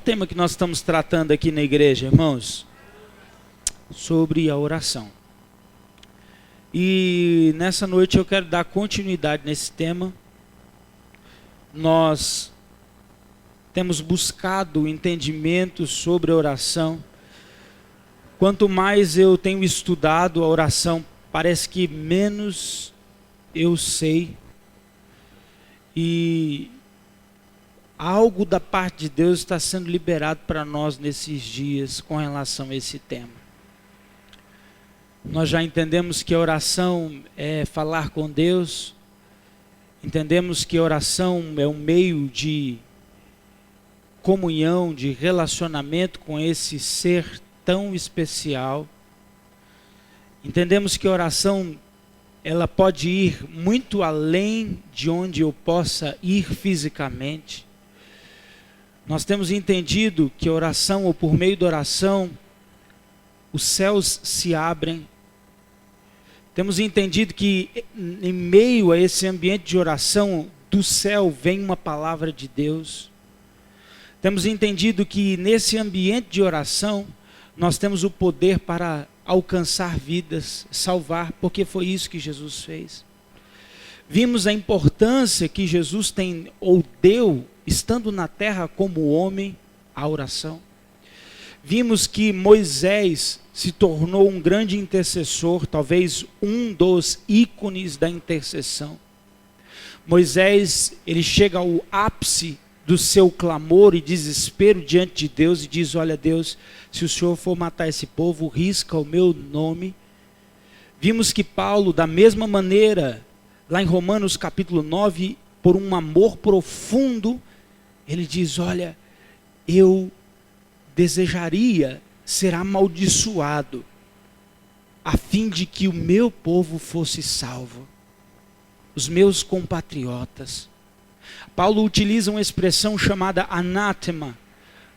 tema que nós estamos tratando aqui na igreja, irmãos? Sobre a oração. E nessa noite eu quero dar continuidade nesse tema. Nós temos buscado entendimento sobre a oração. Quanto mais eu tenho estudado a oração, parece que menos eu sei. E algo da parte de Deus está sendo liberado para nós nesses dias com relação a esse tema. Nós já entendemos que a oração é falar com Deus. Entendemos que a oração é um meio de comunhão, de relacionamento com esse ser tão especial. Entendemos que a oração, ela pode ir muito além de onde eu possa ir fisicamente. Nós temos entendido que a oração, ou por meio da oração, os céus se abrem. Temos entendido que em meio a esse ambiente de oração, do céu vem uma palavra de Deus. Temos entendido que nesse ambiente de oração, nós temos o poder para alcançar vidas, salvar, porque foi isso que Jesus fez. Vimos a importância que Jesus tem, ou deu, estando na terra como homem, a oração. Vimos que Moisés se tornou um grande intercessor, talvez um dos ícones da intercessão. Moisés, ele chega ao ápice do seu clamor e desespero diante de Deus e diz: olha Deus, se o Senhor for matar esse povo, risca o meu nome. Vimos que Paulo, da mesma maneira, lá em Romanos capítulo 9, por um amor profundo, ele diz: olha, eu desejaria ser amaldiçoado, a fim de que o meu povo fosse salvo, os meus compatriotas. Paulo utiliza uma expressão chamada anátema.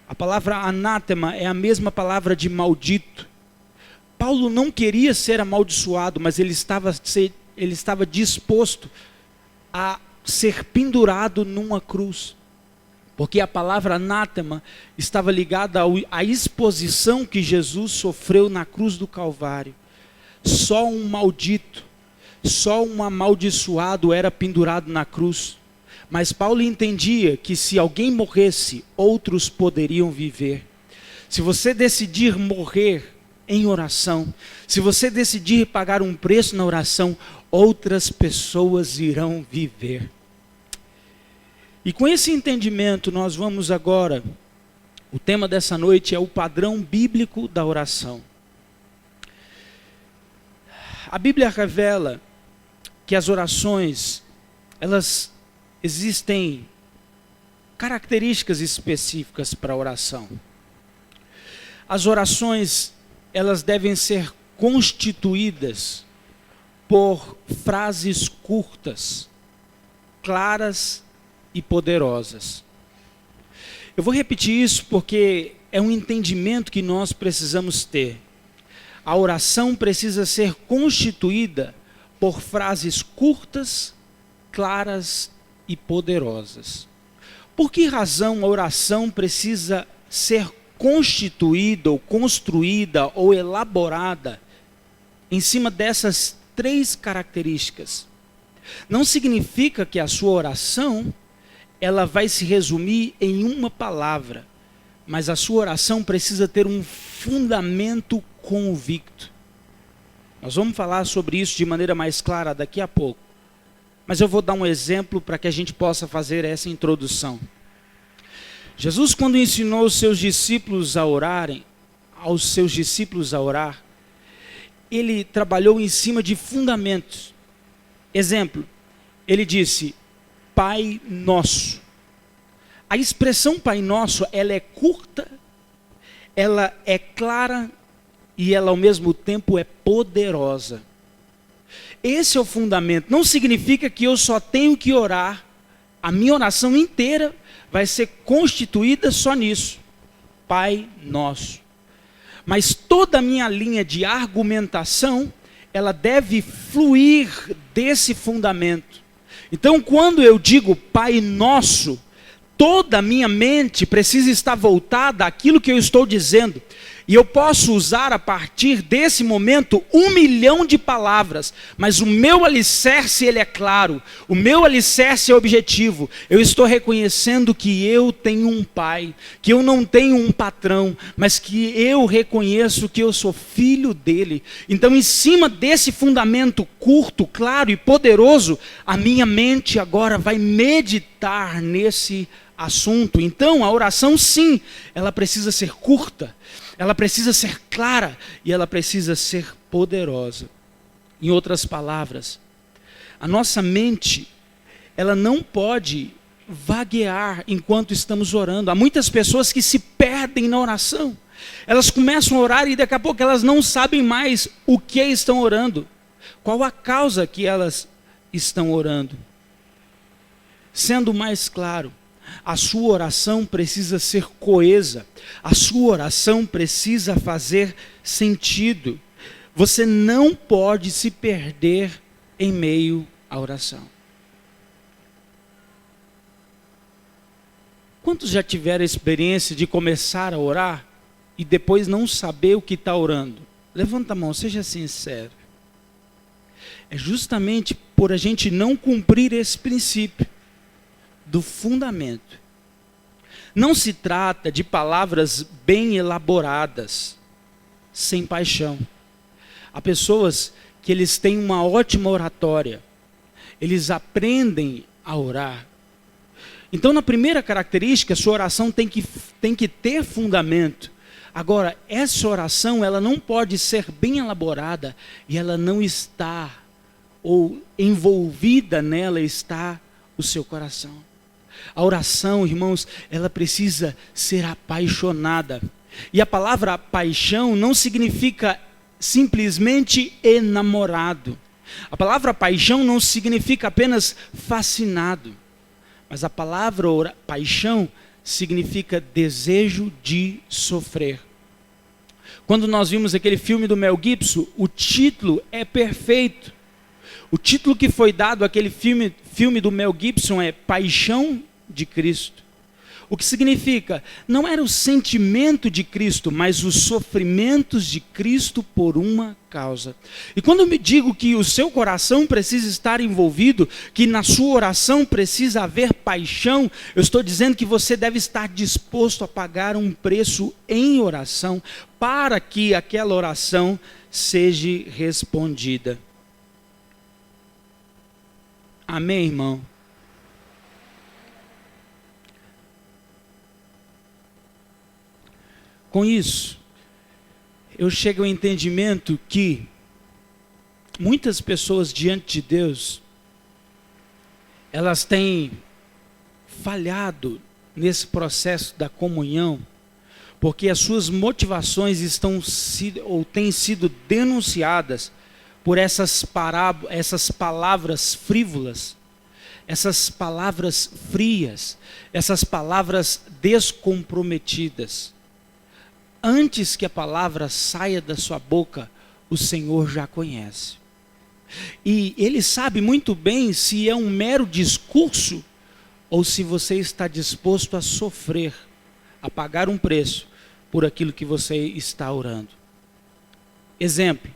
A palavra anátema é a mesma palavra de maldito. Paulo não queria ser amaldiçoado, mas ele estava disposto a ser pendurado numa cruz. Porque a palavra anátema estava ligada à exposição que Jesus sofreu na cruz do Calvário. Só um maldito, só um amaldiçoado era pendurado na cruz. Mas Paulo entendia que se alguém morresse, outros poderiam viver. Se você decidir morrer em oração, se você decidir pagar um preço na oração, outras pessoas irão viver. E com esse entendimento nós vamos agora, o tema dessa noite é o padrão bíblico da oração. A Bíblia revela que as orações, elas existem características específicas para a oração. As orações, elas devem ser constituídas por frases curtas, claras e poderosas. Eu vou repetir isso porque é um entendimento que nós precisamos ter. A oração precisa ser constituída por frases curtas, claras e poderosas. Por que razão a oração precisa ser constituída, ou construída, ou elaborada em cima dessas três características? Não significa que a sua oração ela vai se resumir em uma palavra, mas a sua oração precisa ter um fundamento convicto. Nós vamos falar sobre isso de maneira mais clara daqui a pouco, mas eu vou dar um exemplo para que a gente possa fazer essa introdução. Jesus, quando ensinou os seus discípulos a orarem, ele trabalhou em cima de fundamentos. Exemplo, ele disse: Pai Nosso. A expressão Pai Nosso, ela é curta, ela é clara e ela ao mesmo tempo é poderosa. Esse é o fundamento. Não significa que eu só tenho que orar. A minha oração inteira vai ser constituída só nisso. Pai Nosso. Mas toda a minha linha de argumentação, ela deve fluir desse fundamento. Então, quando eu digo Pai Nosso, toda a minha mente precisa estar voltada àquilo que eu estou dizendo. E eu posso usar a partir desse momento 1 milhão de palavras, mas o meu alicerce, ele é claro, o meu alicerce é objetivo. Eu estou reconhecendo que eu tenho um pai, que eu não tenho um patrão, mas que eu reconheço que eu sou filho dele. Então, em cima desse fundamento curto, claro e poderoso, a minha mente agora vai meditar nesse assunto. Então, a oração, sim, ela precisa ser curta, ela precisa ser clara e ela precisa ser poderosa. Em outras palavras, a nossa mente, ela não pode vaguear enquanto estamos orando. Há muitas pessoas que se perdem na oração. Elas começam a orar e daqui a pouco elas não sabem mais o que estão orando. Qual a causa que elas estão orando? Sendo mais claro, a sua oração precisa ser coesa, a sua oração precisa fazer sentido. Você não pode se perder em meio à oração. Quantos já tiveram a experiência de começar a orar e depois não saber o que está orando? Levanta a mão, seja sincero. É justamente por a gente não cumprir esse princípio do fundamento. Não se trata de palavras bem elaboradas, sem paixão. Há pessoas que eles têm uma ótima oratória, eles aprendem a orar. Então, na primeira característica, sua oração tem que ter fundamento. Agora, essa oração, ela não pode ser bem elaborada e ela não está, ou envolvida nela está o seu coração. A oração, irmãos, ela precisa ser apaixonada. E a palavra paixão não significa simplesmente enamorado. A palavra paixão não significa apenas fascinado. Mas a palavra paixão significa desejo de sofrer. Quando nós vimos aquele filme do Mel Gibson, o título é perfeito. O título que foi dado àquele filme do Mel Gibson é Paixão de Cristo. O que significa? Não era o sentimento de Cristo, mas os sofrimentos de Cristo por uma causa. E quando eu me digo que o seu coração precisa estar envolvido, que na sua oração precisa haver paixão, eu estou dizendo que você deve estar disposto a pagar um preço em oração, para que aquela oração seja respondida. Amém, irmão? Com isso, eu chego ao entendimento que muitas pessoas diante de Deus, elas têm falhado nesse processo da comunhão, porque as suas motivações têm sido denunciadas por essas palavras frívolas, essas palavras frias, essas palavras descomprometidas. Antes que a palavra saia da sua boca, o Senhor já conhece. E Ele sabe muito bem se é um mero discurso ou se você está disposto a sofrer, a pagar um preço por aquilo que você está orando. Exemplo.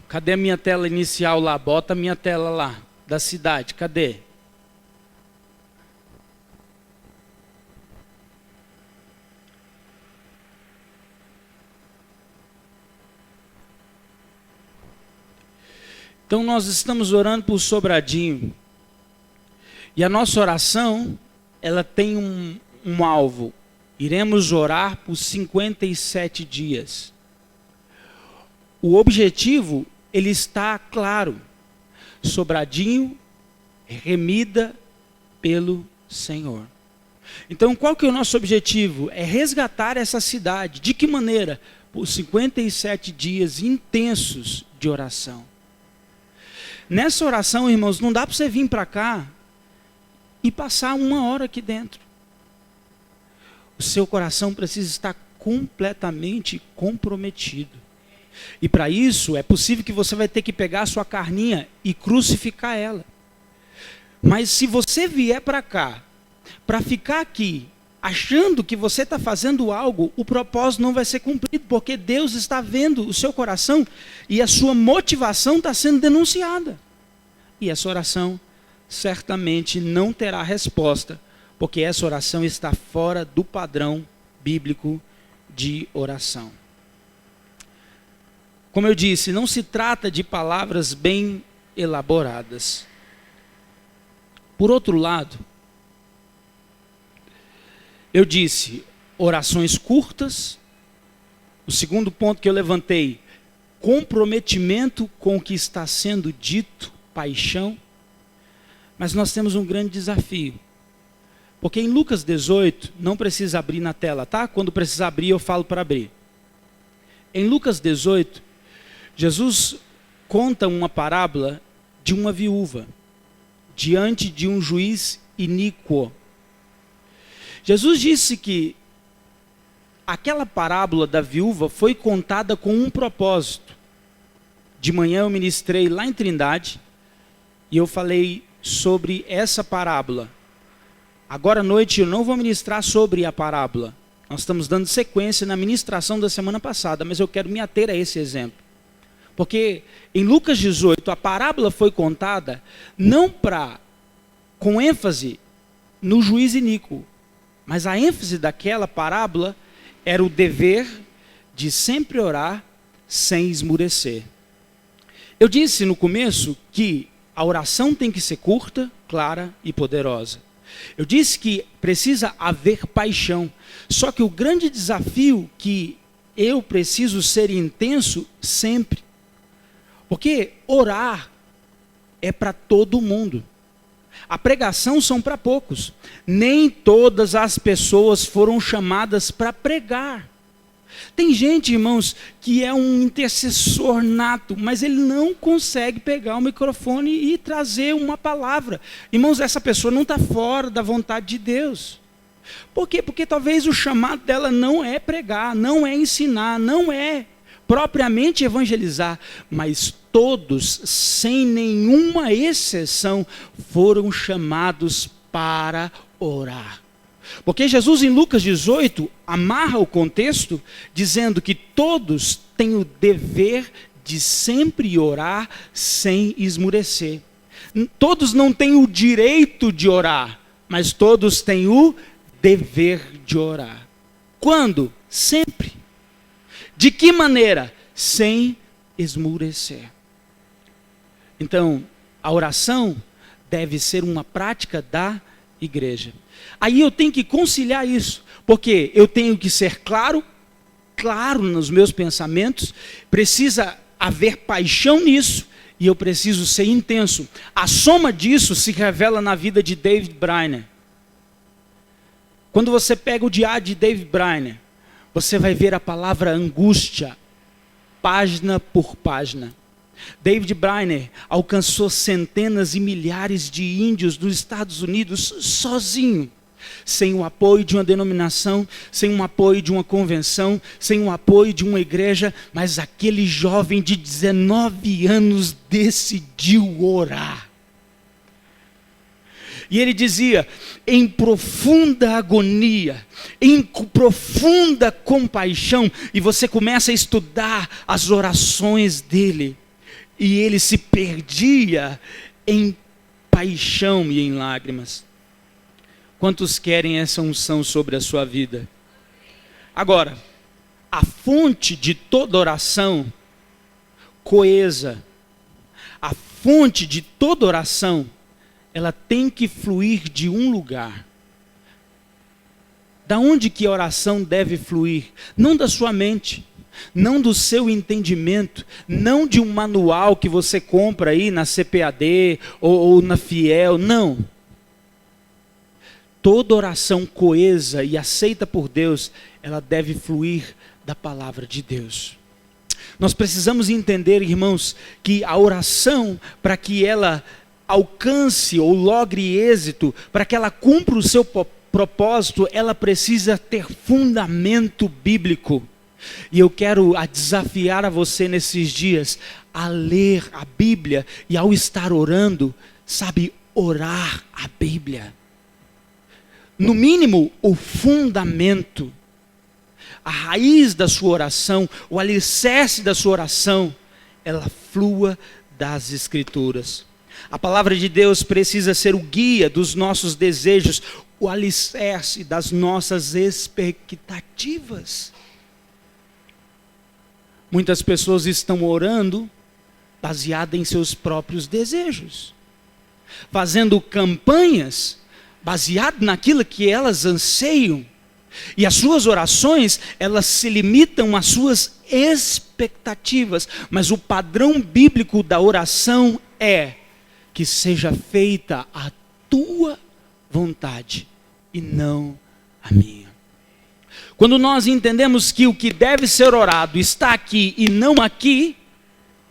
Cadê a minha tela inicial lá? Bota a minha tela lá, da cidade. Cadê? Então nós estamos orando por Sobradinho. E a nossa oração, ela tem um alvo. Iremos orar por 57 dias. O objetivo, ele está claro. Sobradinho, remida pelo Senhor. Então qual que é o nosso objetivo? É resgatar essa cidade. De que maneira? Por 57 dias intensos de oração. Nessa oração, irmãos, não dá para você vir para cá e passar 1 hora aqui dentro. O seu coração precisa estar completamente comprometido. E para isso, é possível que você vai ter que pegar a sua carninha e crucificar ela. Mas se você vier para cá para ficar aqui achando que você está fazendo algo, o propósito não vai ser cumprido, porque Deus está vendo o seu coração e a sua motivação está sendo denunciada. E essa oração certamente não terá resposta, porque essa oração está fora do padrão bíblico de oração. Como eu disse, não se trata de palavras bem elaboradas. Por outro lado, eu disse orações curtas. O segundo ponto que eu levantei, comprometimento com o que está sendo dito, paixão. Mas nós temos um grande desafio. Porque em Lucas 18, não precisa abrir na tela, tá? Quando precisar abrir, eu falo para abrir. Em Lucas 18, Jesus conta uma parábola de uma viúva diante de um juiz iníquo. Jesus disse que aquela parábola da viúva foi contada com um propósito. De manhã eu ministrei lá em Trindade e eu falei sobre essa parábola. Agora à noite eu não vou ministrar sobre a parábola. Nós estamos dando sequência na ministração da semana passada, mas eu quero me ater a esse exemplo. Porque em Lucas 18 a parábola foi contada não com ênfase no juiz iníquo, mas a ênfase daquela parábola era o dever de sempre orar sem esmurecer. Eu disse no começo que a oração tem que ser curta, clara e poderosa. Eu disse que precisa haver paixão. Só que o grande desafio que eu preciso ser intenso sempre. Porque orar é para todo mundo. A pregação são para poucos. Nem todas as pessoas foram chamadas para pregar. Tem gente, irmãos, que é um intercessor nato, mas ele não consegue pegar o microfone e trazer uma palavra. Irmãos, essa pessoa não está fora da vontade de Deus. Por quê? Porque talvez o chamado dela não é pregar, não é ensinar, não é propriamente evangelizar, mas todos, sem nenhuma exceção, foram chamados para orar. Porque Jesus em Lucas 18 amarra o contexto dizendo que todos têm o dever de sempre orar sem esmurecer. Todos não têm o direito de orar, mas todos têm o dever de orar. Quando? Sempre. De que maneira? Sem esmurecer. Então, a oração deve ser uma prática da igreja. Aí eu tenho que conciliar isso, porque eu tenho que ser claro nos meus pensamentos, precisa haver paixão nisso, e eu preciso ser intenso. A soma disso se revela na vida de David Brainerd. Quando você pega o diário de David Brainerd, você vai ver a palavra angústia, página por página. David Brainerd alcançou centenas e milhares de índios dos Estados Unidos sozinho, sem o apoio de uma denominação, sem o apoio de uma convenção, sem o apoio de uma igreja, mas aquele jovem de 19 anos decidiu orar. E ele dizia, em profunda agonia, em profunda compaixão, e você começa a estudar as orações dele, e ele se perdia em paixão e em lágrimas. Quantos querem essa unção sobre a sua vida? Agora, a fonte de toda oração coesa, a fonte de toda oração, ela tem que fluir de um lugar. Da onde que a oração deve fluir? Não da sua mente, não do seu entendimento, não de um manual que você compra aí na CPAD ou na Fiel, não. Toda oração coesa e aceita por Deus, ela deve fluir da palavra de Deus. Nós precisamos entender, irmãos, que a oração, para que ela alcance ou logre êxito, para que ela cumpra o seu propósito, ela precisa ter fundamento bíblico. E eu quero desafiar a você nesses dias a ler a Bíblia e ao estar orando, sabe, orar a Bíblia. no mínimo, o fundamento, a raiz da sua oração, o alicerce da sua oração, ela flua das Escrituras. A palavra de Deus precisa ser o guia dos nossos desejos, o alicerce das nossas expectativas. Muitas pessoas estão orando baseada em seus próprios desejos, fazendo campanhas baseado naquilo que elas anseiam, e as suas orações, elas se limitam às suas expectativas, mas o padrão bíblico da oração é que seja feita a tua vontade e não a minha. Quando nós entendemos que o que deve ser orado está aqui e não aqui,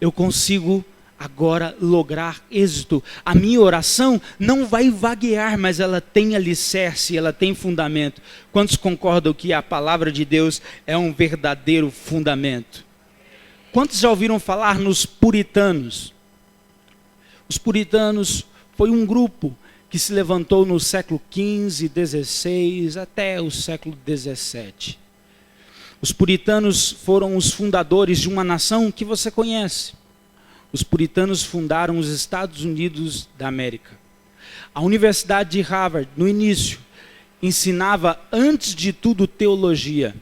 eu consigo agora lograr êxito. A minha oração não vai vaguear, mas ela tem alicerce, ela tem fundamento. Quantos concordam que a palavra de Deus é um verdadeiro fundamento? Quantos já ouviram falar nos puritanos? Os puritanos foi um grupo que se levantou no século XV, XVI, até o século XVII. Os puritanos foram os fundadores de uma nação que você conhece. Os puritanos fundaram os Estados Unidos da América. A Universidade de Harvard, no início, ensinava antes de tudo teologia.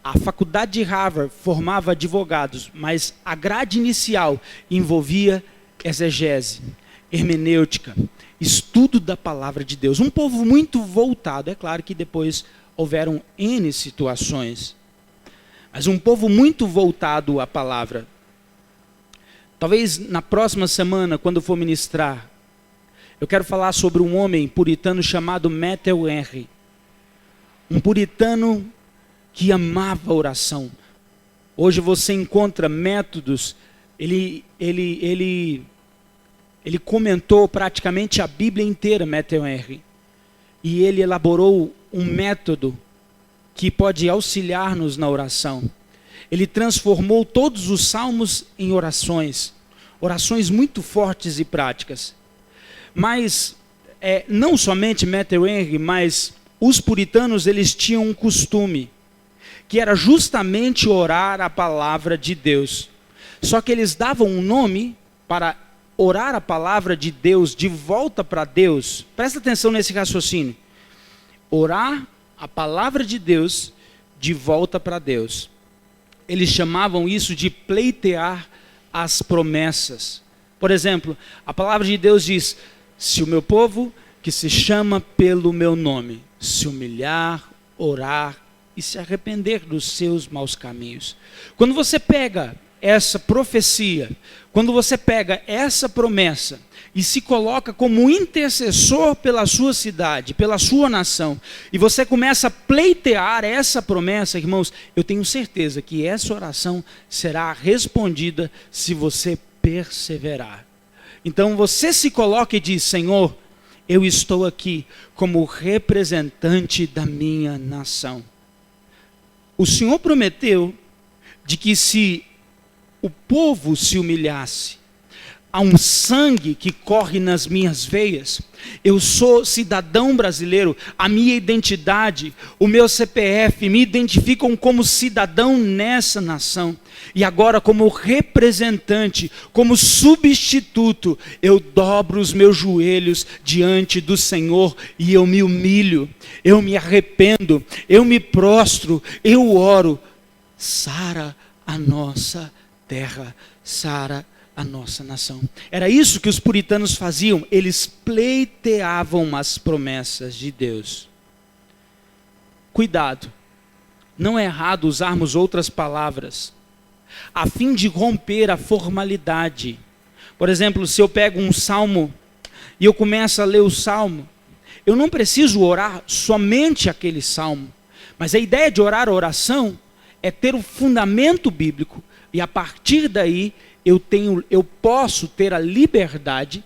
A faculdade de Harvard formava advogados, mas a grade inicial envolvia exegese, hermenêutica, estudo da palavra de Deus. Um povo muito voltado, é claro que depois houveram N situações, mas um povo muito voltado à palavra. Talvez na próxima semana, quando for ministrar, eu quero falar sobre um homem puritano chamado Matthew Henry. Um puritano que amava a oração. Hoje você encontra métodos, ele comentou praticamente a Bíblia inteira, Matthew Henry. E ele elaborou um método que pode auxiliar-nos na oração. Ele transformou todos os salmos em orações muito fortes e práticas. Mas, não somente Matthew Henry, mas os puritanos, eles tinham um costume, que era justamente orar a palavra de Deus. Só que eles davam um nome para orar a palavra de Deus de volta para Deus. Presta atenção nesse raciocínio. Orar a palavra de Deus de volta para Deus. Eles chamavam isso de pleitear as promessas. Por exemplo, a palavra de Deus diz: se o meu povo, que se chama pelo meu nome, se humilhar, orar e se arrepender dos seus maus caminhos. Quando você pega essa profecia, quando você pega essa promessa e se coloca como intercessor pela sua cidade, pela sua nação, e você começa a pleitear essa promessa, irmãos, eu tenho certeza que essa oração será respondida se você perseverar. Então você se coloca e diz: Senhor, eu estou aqui como representante da minha nação. O Senhor prometeu de que se o povo se humilhasse, há um sangue que corre nas minhas veias. Eu sou cidadão brasileiro, a minha identidade, o meu CPF me identificam como cidadão nessa nação. E agora, como representante, como substituto, eu dobro os meus joelhos diante do Senhor e eu me humilho, eu me arrependo, eu me prostro, eu oro. Sara a nossa terra, sara a nossa nação. Era isso que os puritanos faziam, eles pleiteavam as promessas de Deus. Cuidado, não é errado usarmos outras palavras, a fim de romper a formalidade. Por exemplo, se eu pego um salmo e eu começo a ler o salmo, eu não preciso orar somente aquele salmo, mas a ideia de orar a oração é ter o fundamento bíblico, e a partir daí eu posso ter a liberdade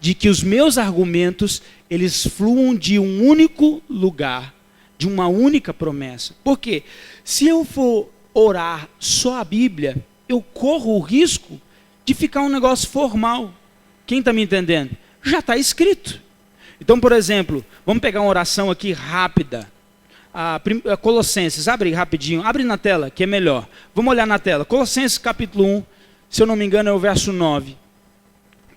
de que os meus argumentos, eles fluam de um único lugar, de uma única promessa. Por quê? Se eu for orar só a Bíblia, eu corro o risco de ficar um negócio formal. Quem está me entendendo? Já está escrito. Então, por exemplo, vamos pegar uma oração aqui rápida. Colossenses, abre rapidinho, abre na tela, que é melhor. Vamos olhar na tela. Colossenses capítulo 1, se eu não me engano é o verso 9.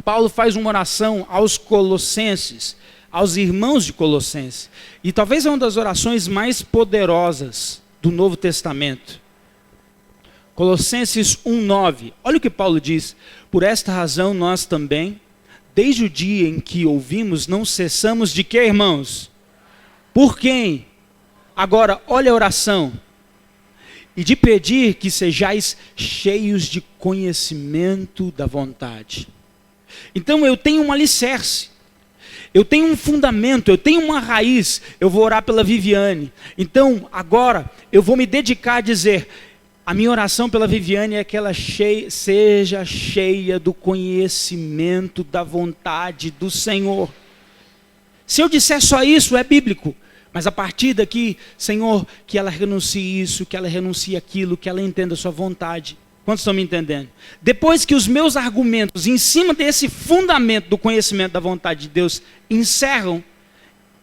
Paulo faz uma oração aos colossenses, aos irmãos de Colossenses. E talvez é uma das orações mais poderosas do Novo Testamento. Colossenses 1:9. Olha o que Paulo diz. Por esta razão nós também, desde o dia em que ouvimos, não cessamos de quê, irmãos? Por quem? Agora, olha a oração. E de pedir que sejais cheios de conhecimento da vontade. Então eu tenho um alicerce. Eu tenho um fundamento, eu tenho uma raiz. Eu vou orar pela Viviane. Então, agora, eu vou me dedicar a dizer... A minha oração pela Viviane é que ela seja cheia do conhecimento da vontade do Senhor. Se eu disser só isso, é bíblico. Mas a partir daqui, Senhor, que ela renuncie isso, que ela renuncie aquilo, que ela entenda a sua vontade. Quantos estão me entendendo? Depois que os meus argumentos, em cima desse fundamento do conhecimento da vontade de Deus, encerram,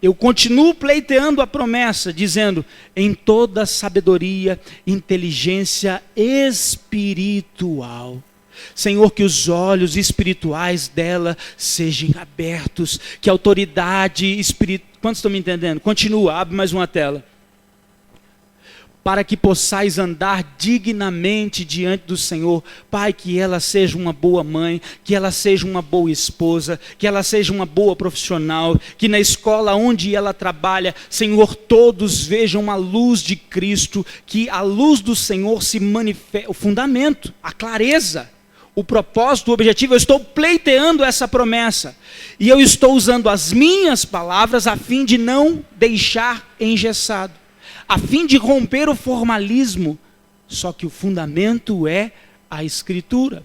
eu continuo pleiteando a promessa, dizendo, em toda sabedoria, inteligência espiritual. Senhor, que os olhos espirituais dela sejam abertos, que a autoridade espiritual... Quantos estão me entendendo? Continua, abre mais uma tela. Para que possais andar dignamente diante do Senhor. Pai, que ela seja uma boa mãe, que ela seja uma boa esposa, que ela seja uma boa profissional, que na escola onde ela trabalha, Senhor, todos vejam a luz de Cristo, que a luz do Senhor se manifeste, o fundamento, a clareza, o propósito, o objetivo. Eu estou pleiteando essa promessa, e eu estou usando as minhas palavras a fim de não deixar engessado, a fim de romper o formalismo, só que o fundamento é a Escritura,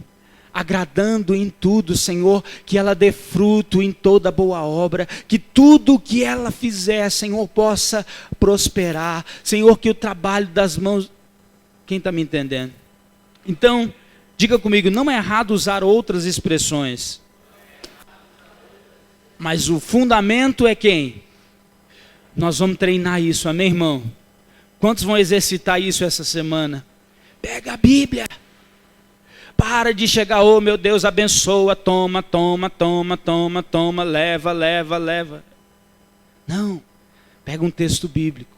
agradando em tudo, Senhor, que ela dê fruto em toda boa obra, que tudo que ela fizer, Senhor, possa prosperar, Senhor, que o trabalho das mãos... Quem está me entendendo? Então, diga comigo, não é errado usar outras expressões, mas o fundamento é quem? Nós vamos treinar isso, amém, irmão? Quantos vão exercitar isso essa semana? Pega a Bíblia. Para de chegar, oh meu Deus, abençoa, toma, toma, toma, toma, toma, leva, leva, leva. Não, pega um texto bíblico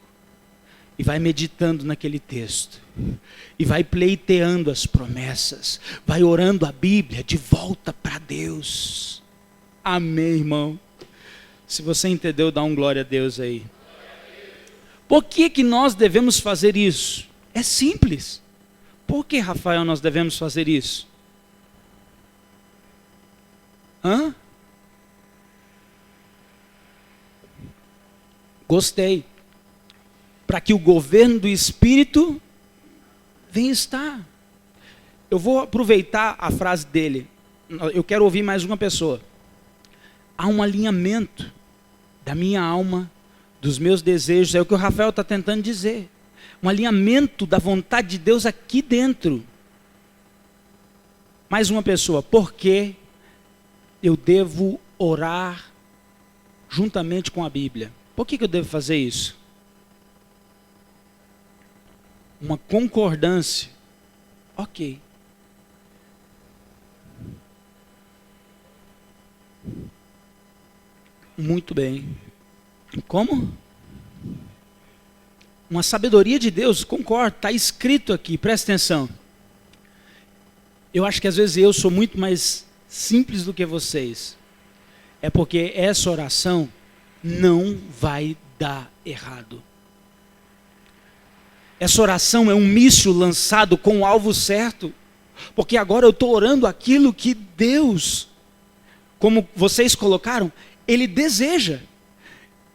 e vai meditando naquele texto. E vai pleiteando as promessas. Vai orando a Bíblia de volta para Deus. Amém, irmão? Se você entendeu, dá um glória a Deus aí. Por que nós devemos fazer isso? É simples. Por que, Rafael, nós devemos fazer isso? Gostei. Para que o governo do Espírito venha estar. Eu vou aproveitar a frase dele. Eu quero ouvir mais uma pessoa. Há um alinhamento da minha alma, dos meus desejos, é o que o Rafael está tentando dizer. Um alinhamento da vontade de Deus aqui dentro. Mais uma pessoa. Por que eu devo orar juntamente com a Bíblia? Por que eu devo fazer isso? Uma concordância. Ok. Muito bem. Como? Uma sabedoria de Deus, concordo, está escrito aqui, presta atenção. Eu acho que às vezes eu sou muito mais simples do que vocês. É porque essa oração não vai dar errado. Essa oração é um míssil lançado com o alvo certo. Porque agora eu estou orando aquilo que Deus, como vocês colocaram, Ele deseja.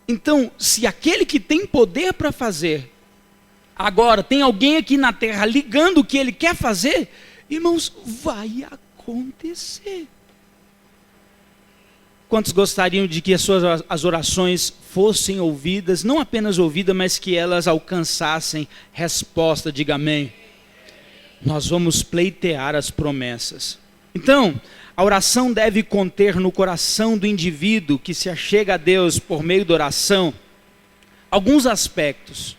Então, se aquele que tem poder para fazer, agora tem alguém aqui na terra ligando o que ele quer fazer, irmãos, vai acontecer. Quantos gostariam de que as orações fossem ouvidas, não apenas ouvidas, mas que elas alcançassem resposta? Diga amém. Nós vamos pleitear as promessas. Então, a oração deve conter no coração do indivíduo que se achega a Deus por meio da oração alguns aspectos.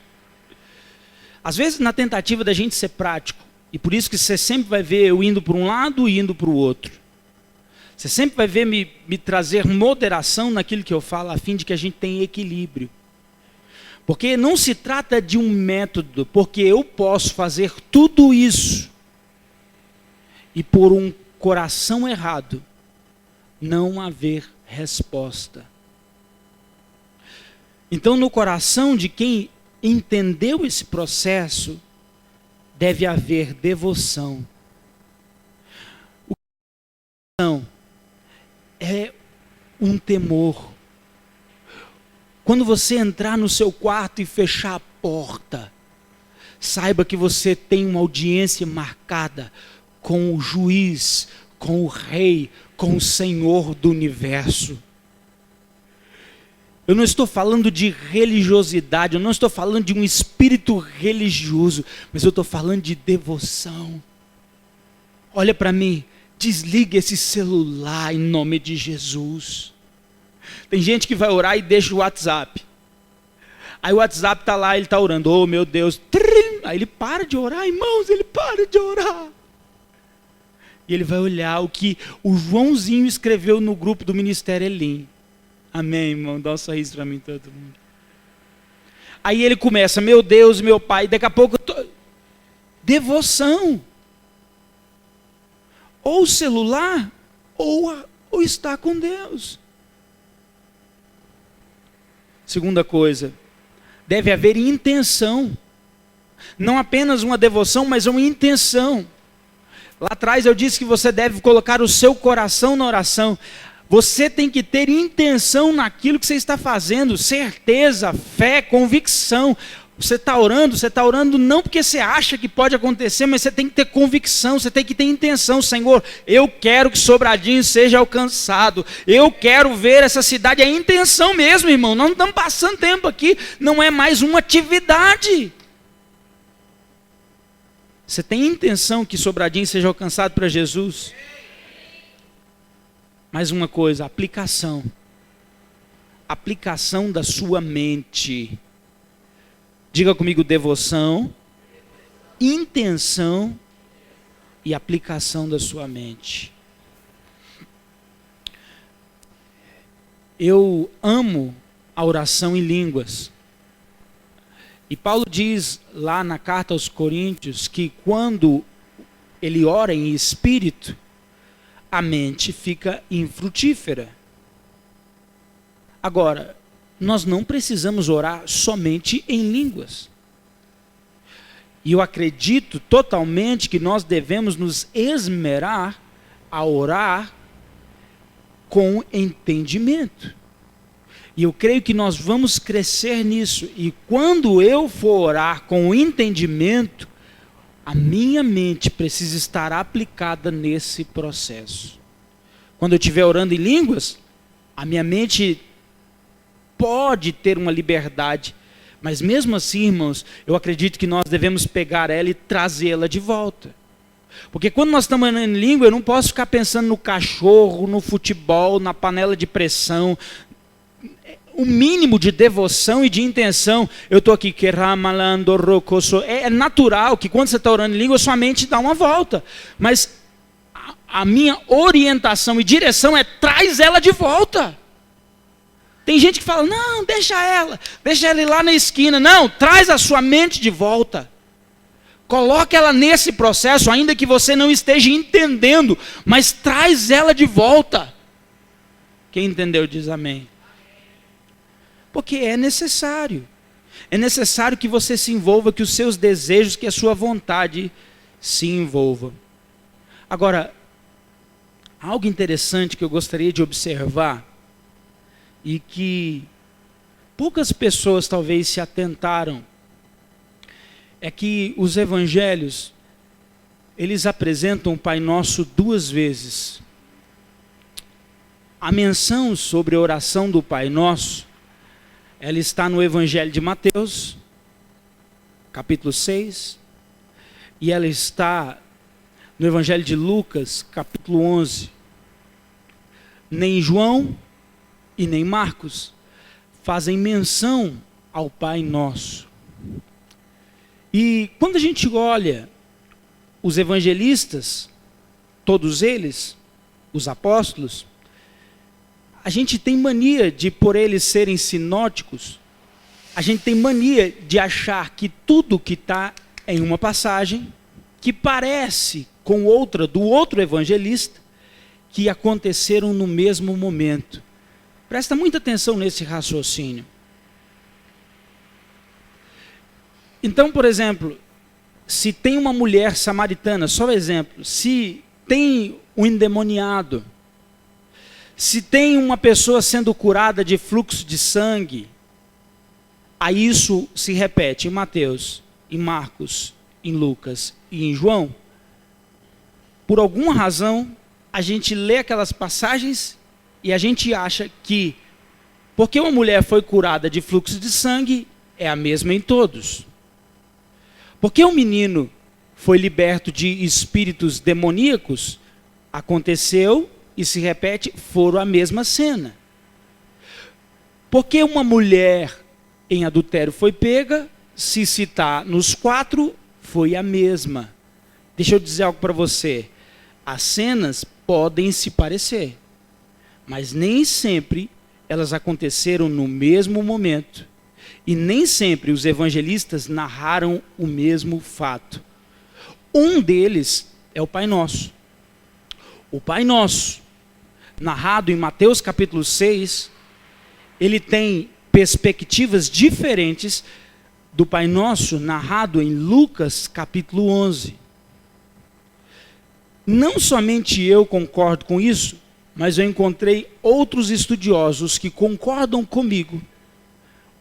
Às vezes, na tentativa da gente ser prático, e por isso que você sempre vai ver eu indo para um lado e indo para o outro. Você sempre vai ver me trazer moderação naquilo que eu falo, a fim de que a gente tenha equilíbrio. Porque não se trata de um método, porque eu posso fazer tudo isso e por um coração errado não haver resposta. Então, no coração de quem entendeu esse processo, deve haver devoção. O coração é um temor. Quando você entrar no seu quarto e fechar a porta, saiba que você tem uma audiência marcada com o juiz, com o rei, com o Senhor do universo. Eu não estou falando de religiosidade, eu não estou falando de um espírito religioso, mas eu estou falando de devoção. Olha para mim, desliga esse celular em nome de Jesus. Tem gente que vai orar e deixa o WhatsApp. Aí o WhatsApp está lá, ele está orando, oh meu Deus, trim! Aí ele para de orar, irmãos, ele para de orar. E ele vai olhar o que o Joãozinho escreveu no grupo do Ministério Elim. Amém, irmão, dá um sorriso para mim todo mundo. Aí ele começa, meu Deus, meu Pai, daqui a pouco, devoção. Ou celular, ou estar com Deus. Segunda coisa, deve haver intenção. Não apenas uma devoção, mas uma intenção. Lá atrás eu disse que você deve colocar o seu coração na oração. Você tem que ter intenção naquilo que você está fazendo, certeza, fé, convicção. Você está orando não porque você acha que pode acontecer, mas você tem que ter convicção, você tem que ter intenção. Senhor, eu quero que Sobradinho seja alcançado, eu quero ver essa cidade, é intenção mesmo, irmão. Nós não estamos passando tempo aqui, não é mais uma atividade. Você tem intenção que Sobradinho seja alcançado para Jesus? Mais uma coisa, aplicação. Aplicação da sua mente. Diga comigo, devoção, intenção e aplicação da sua mente. Eu amo a oração em línguas. E Paulo diz lá na carta aos Coríntios que quando ele ora em espírito, a mente fica infrutífera. Agora, nós não precisamos orar somente em línguas. E eu acredito totalmente que nós devemos nos esmerar a orar com entendimento. E eu creio que nós vamos crescer nisso. E quando eu for orar com entendimento, a minha mente precisa estar aplicada nesse processo. Quando eu estiver orando em línguas, a minha mente pode ter uma liberdade, mas mesmo assim, irmãos, eu acredito que nós devemos pegar ela e trazê-la de volta. Porque quando nós estamos orando em língua, eu não posso ficar pensando no cachorro, no futebol, na panela de pressão. O mínimo de devoção e de intenção. Eu estou aqui, é natural que quando você está orando em língua, sua mente dá uma volta. Mas a minha orientação e direção é traz ela de volta. Tem gente que fala, não, deixa ela ir lá na esquina. Não, traz a sua mente de volta. Coloque ela nesse processo, ainda que você não esteja entendendo, mas traz ela de volta. Quem entendeu diz amém. Porque é necessário. É necessário que você se envolva, que os seus desejos, que a sua vontade se envolva. Agora, algo interessante que eu gostaria de observar, e que poucas pessoas talvez se atentaram, é que os evangelhos, eles apresentam o Pai Nosso duas vezes. A menção sobre a oração do Pai Nosso, ela está no Evangelho de Mateus, capítulo 6, e ela está no Evangelho de Lucas, capítulo 11. Nem João e nem Marcos fazem menção ao Pai Nosso. E quando a gente olha os evangelistas, todos eles, os apóstolos, a gente tem mania de, por eles serem sinóticos, a gente tem mania de achar que tudo que está em uma passagem, que parece com outra do outro evangelista, que aconteceram no mesmo momento. Presta muita atenção nesse raciocínio. Então, por exemplo, se tem uma mulher samaritana, só um exemplo, se tem um endemoniado, se tem uma pessoa sendo curada de fluxo de sangue, aí isso se repete em Mateus, em Marcos, em Lucas e em João. Por alguma razão, a gente lê aquelas passagens e a gente acha que, porque uma mulher foi curada de fluxo de sangue, é a mesma em todos. Porque um menino foi liberto de espíritos demoníacos, aconteceu e se repete, foram a mesma cena. Porque uma mulher em adultério foi pega, se citar nos 4, foi a mesma. Deixa eu dizer algo para você. As cenas podem se parecer, mas nem sempre elas aconteceram no mesmo momento. E nem sempre os evangelistas narraram o mesmo fato. Um deles é o Pai Nosso. O Pai Nosso, narrado em Mateus capítulo 6, ele tem perspectivas diferentes do Pai Nosso narrado em Lucas capítulo 11. Não somente eu concordo com isso, mas eu encontrei outros estudiosos que concordam comigo.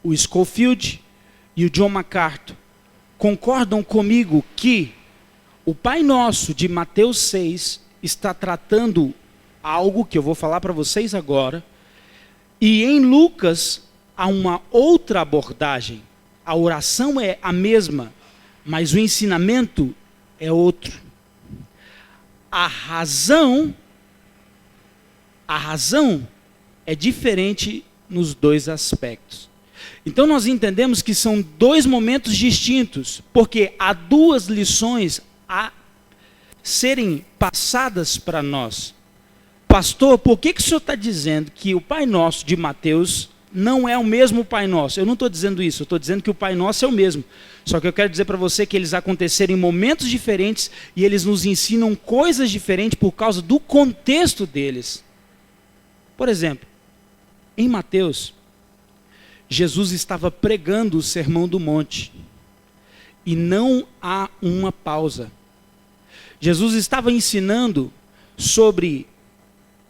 O Scofield e o John MacArthur concordam comigo que o Pai Nosso de Mateus 6 está tratando algo que eu vou falar para vocês agora, e em Lucas há uma outra abordagem. A oração é a mesma, mas o ensinamento é outro. A razão é diferente nos dois aspectos. Então nós entendemos que são dois momentos distintos, porque há duas lições a serem passadas para nós. Pastor, por que o senhor está dizendo que o Pai Nosso de Mateus não é o mesmo Pai Nosso? Eu não estou dizendo isso, eu estou dizendo que o Pai Nosso é o mesmo. Só que eu quero dizer para você que eles aconteceram em momentos diferentes e eles nos ensinam coisas diferentes por causa do contexto deles. Por exemplo, em Mateus, Jesus estava pregando o Sermão do Monte e não há uma pausa. Jesus estava ensinando sobre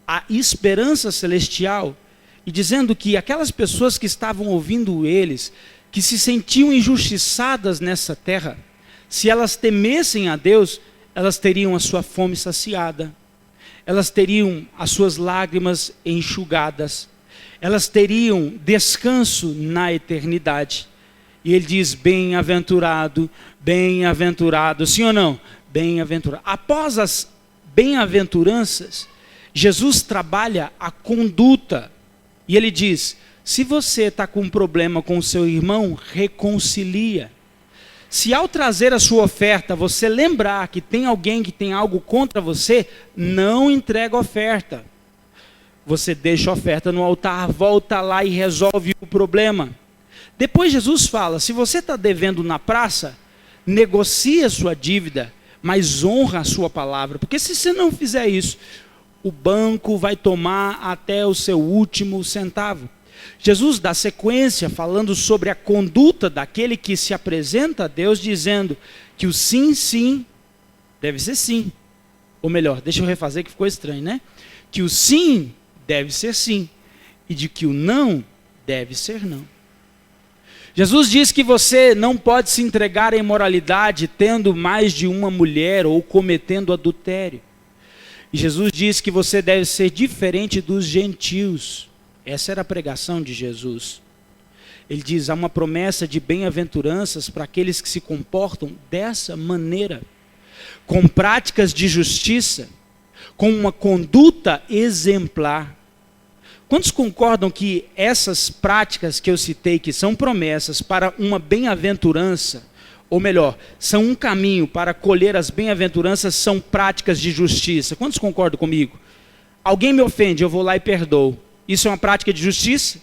a esperança celestial e dizendo que aquelas pessoas que estavam ouvindo eles, que se sentiam injustiçadas nessa terra, se elas temessem a Deus, elas teriam a sua fome saciada, elas teriam as suas lágrimas enxugadas, elas teriam descanso na eternidade. E ele diz, bem-aventurado, bem-aventurado, sim ou não? Bem-aventurado. Após as bem-aventuranças, Jesus trabalha a conduta. E ele diz, se você está com um problema com o seu irmão, reconcilia. Se ao trazer a sua oferta, você lembrar que tem alguém que tem algo contra você, não entrega a oferta. Você deixa a oferta no altar, volta lá e resolve o problema. Depois Jesus fala, se você está devendo na praça, negocia a sua dívida, mas honra a sua palavra. Porque se você não fizer isso, o banco vai tomar até o seu último centavo. Jesus dá sequência falando sobre a conduta daquele que se apresenta a Deus, dizendo que o sim, sim, deve ser sim. Ou melhor, deixa eu refazer que ficou estranho, né? Que o sim deve ser sim, e de que o não deve ser não. Jesus diz que você não pode se entregar à imoralidade tendo mais de uma mulher ou cometendo adultério. E Jesus diz que você deve ser diferente dos gentios. Essa era a pregação de Jesus. Ele diz, há uma promessa de bem-aventuranças para aqueles que se comportam dessa maneira. com práticas de justiça, com uma conduta exemplar. Quantos concordam que essas práticas que eu citei, que são promessas para uma bem-aventurança, ou melhor, são um caminho para colher as bem-aventuranças, são práticas de justiça? Quantos concordam comigo? Alguém me ofende, eu vou lá e perdoo. Isso é uma prática de justiça?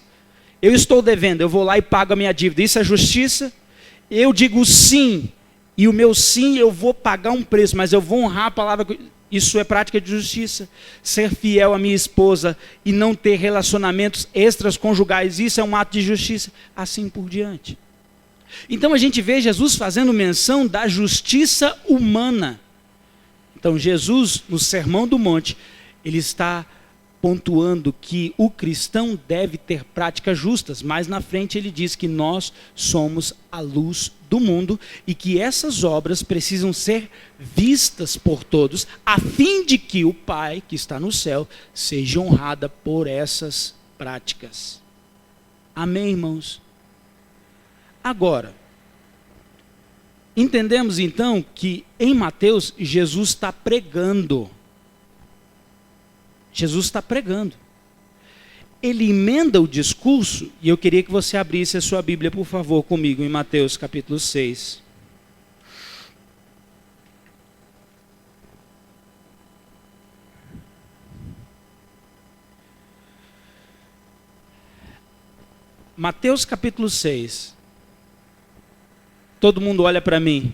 Eu estou devendo, eu vou lá e pago a minha dívida. Isso é justiça? Eu digo sim, e o meu sim eu vou pagar um preço, mas eu vou honrar a palavra. Isso é prática de justiça. Ser fiel à minha esposa e não ter relacionamentos extraconjugais, isso é um ato de justiça. Assim por diante. Então a gente vê Jesus fazendo menção da justiça humana. Então Jesus, no Sermão do Monte, ele está pontuando que o cristão deve ter práticas justas, mas na frente ele diz que nós somos a luz do mundo e que essas obras precisam ser vistas por todos, a fim de que o Pai que está no céu seja honrado por essas práticas. Amém, irmãos? Agora, entendemos então que em Mateus Jesus está pregando. Jesus está pregando. Ele emenda o discurso, e eu queria que você abrisse a sua Bíblia, por favor, comigo, em Mateus capítulo 6. Mateus capítulo 6. Todo mundo olha para mim.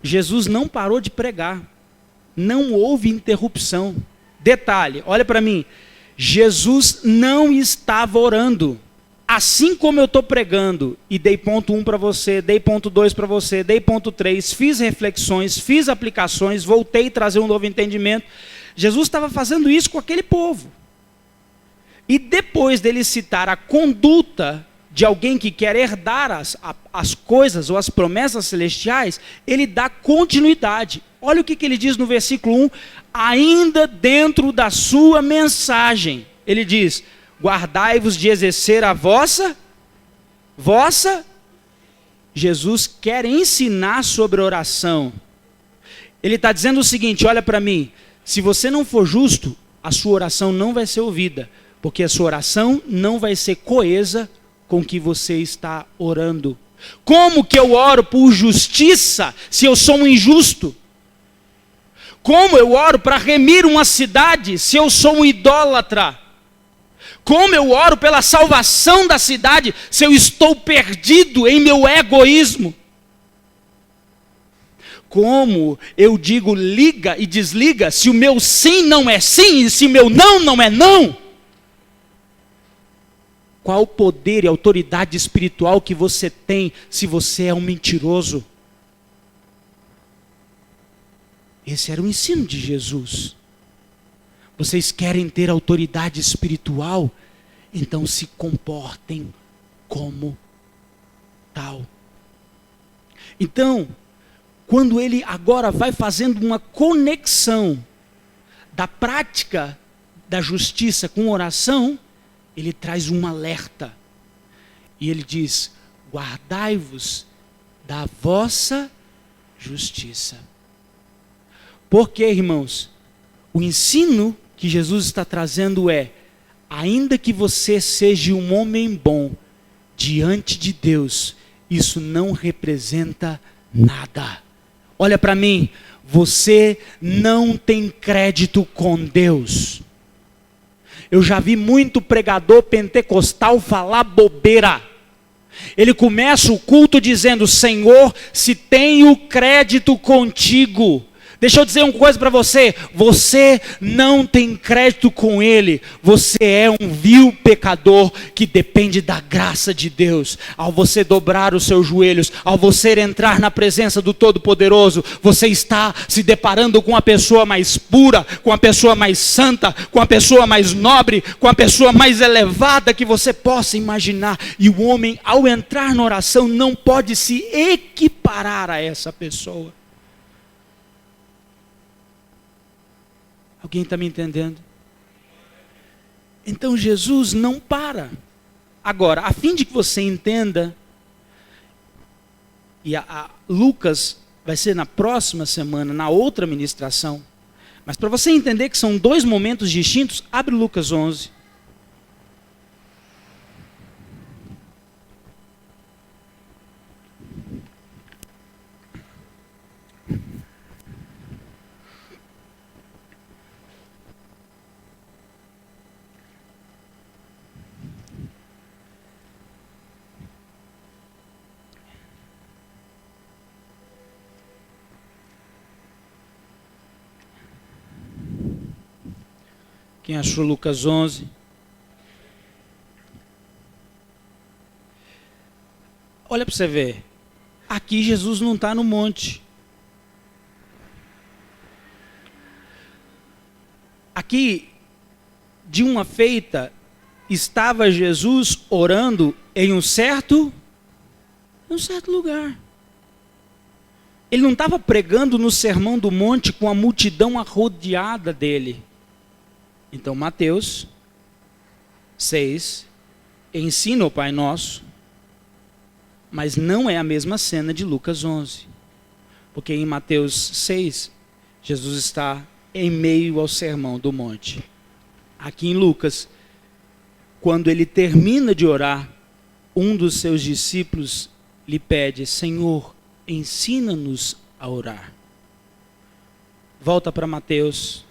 Jesus não parou de pregar. Não houve interrupção. Detalhe, olha para mim. Jesus não estava orando. Assim como eu estou pregando, e dei ponto 1 para você, dei ponto 2 para você, dei ponto 3, fiz reflexões, fiz aplicações, voltei a trazer um novo entendimento. Jesus estava fazendo isso com aquele povo. E depois dele citar a conduta de alguém que quer herdar as coisas ou as promessas celestiais, ele dá continuidade. Olha o que ele diz no versículo 1, ainda dentro da sua mensagem. Ele diz, guardai-vos de exercer a vossa. Jesus quer ensinar sobre oração. Ele está dizendo o seguinte, olha para mim, se você não for justo, a sua oração não vai ser ouvida, porque a sua oração não vai ser coesa com o que você está orando. Como que eu oro por justiça se eu sou um injusto? Como eu oro para remir uma cidade se eu sou um idólatra? Como eu oro pela salvação da cidade se eu estou perdido em meu egoísmo? Como eu digo liga e desliga se o meu sim não é sim e se o meu não não é não? Qual o poder e autoridade espiritual que você tem se você é um mentiroso? Esse era o ensino de Jesus. Vocês querem ter autoridade espiritual? Então se comportem como tal. Então, quando ele agora vai fazendo uma conexão da prática da justiça com oração, ele traz um alerta. E ele diz, guardai-vos da vossa justiça. Porque, irmãos, o ensino que Jesus está trazendo é, ainda que você seja um homem bom, diante de Deus, isso não representa nada. Olha para mim, você não tem crédito com Deus. Eu já vi muito pregador pentecostal falar bobeira. Ele começa o culto dizendo, Senhor, se tenho crédito contigo. Deixa eu dizer uma coisa para você, você não tem crédito com Ele, você é um vil pecador que depende da graça de Deus. Ao você dobrar os seus joelhos, ao você entrar na presença do Todo-Poderoso, você está se deparando com a pessoa mais pura, com a pessoa mais santa, com a pessoa mais nobre, com a pessoa mais elevada que você possa imaginar. E o homem, ao entrar na oração, não pode se equiparar a essa pessoa. Alguém está me entendendo? Então Jesus não para. Agora, a fim de que você entenda, e Lucas vai ser na próxima semana, na outra ministração. Mas para você entender que são dois momentos distintos, abre Lucas 11. Quem achou Lucas 11? Olha para você ver. Aqui Jesus não está no monte. Aqui, de uma feita, estava Jesus orando em um certo lugar. Ele não estava pregando no Sermão do Monte com a multidão arrodeada dele. Então, Mateus 6 ensina o Pai Nosso, mas não é a mesma cena de Lucas 11. Porque em Mateus 6, Jesus está em meio ao Sermão do Monte. Aqui em Lucas, quando ele termina de orar, um dos seus discípulos lhe pede: Senhor, ensina-nos a orar. Volta para Mateus.